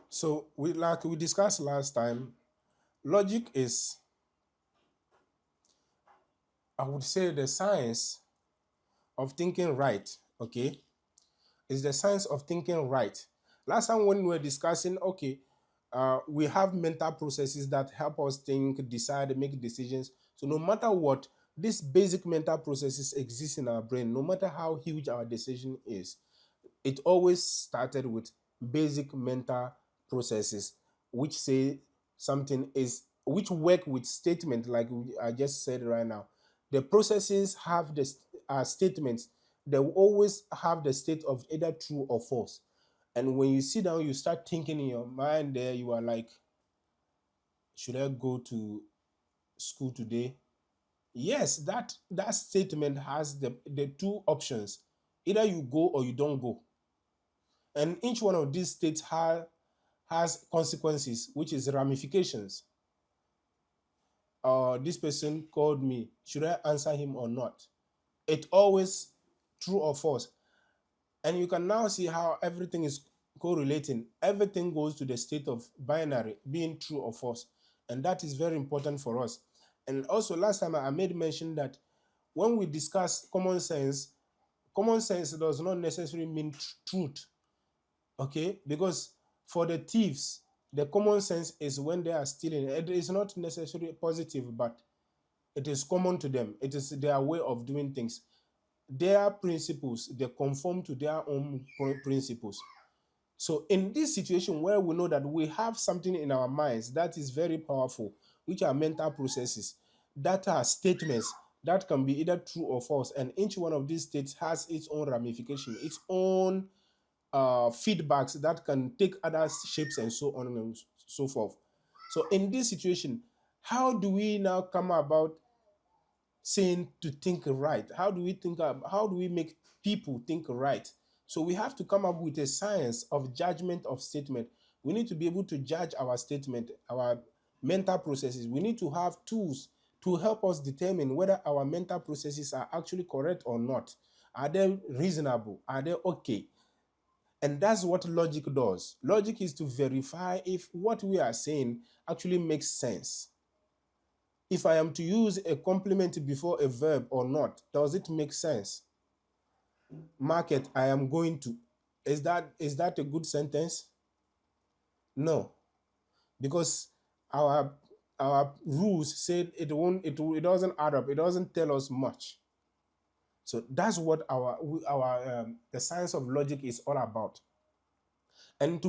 So like we discussed last time, logic is, I would say, the science of thinking right. Okay, it's the science of thinking right. Last time when we were discussing, okay, we have mental processes that help us think, decide, make decisions. So no matter what, these basic mental processes exist in our brain. No matter how huge our decision is, it always started with basic mental processes, which say something is, which work with statement like I just said right now. The processes have the statements. They will always have the state of either true or false. And when you sit down, you start thinking in your mind there, you are like, should I go to school today? Yes, that statement has the two options. Either you go or you don't go. And each one of these states has consequences, which is ramifications. This person called me. Should I answer him or not? It always true or false. And you can now see how everything is correlating. Everything goes to the state of binary, being true or false. And that is very important for us. And also, last time I made mention that when we discuss common sense does not necessarily mean truth. Okay, because for the thieves, the common sense is when they are stealing. It is not necessarily positive, but it is common to them. It is their way of doing things. Their principles, they conform to their own principles. So in this situation where we know that we have something in our minds that is very powerful, which are mental processes, that are statements that can be either true or false, and each one of these states has its own ramification, its own feedbacks that can take other shapes and so on and so forth. So in this situation, how do we now come about saying to think right? How do we make people think right? So we have to come up with a science of judgment of statement. We need to be able to judge our statement, our mental processes. We need to have tools to help us determine whether our mental processes are actually correct or not. Are they reasonable? Are they okay? And that's what logic does. Logic is to verify if what we are saying actually makes sense. If I am to use a complement before a verb or not, does it make sense? Market, I am going to. Is that a good sentence? No, because our our rules said it doesn't add up. It doesn't tell us much. So that's what our the science of logic is all about. And to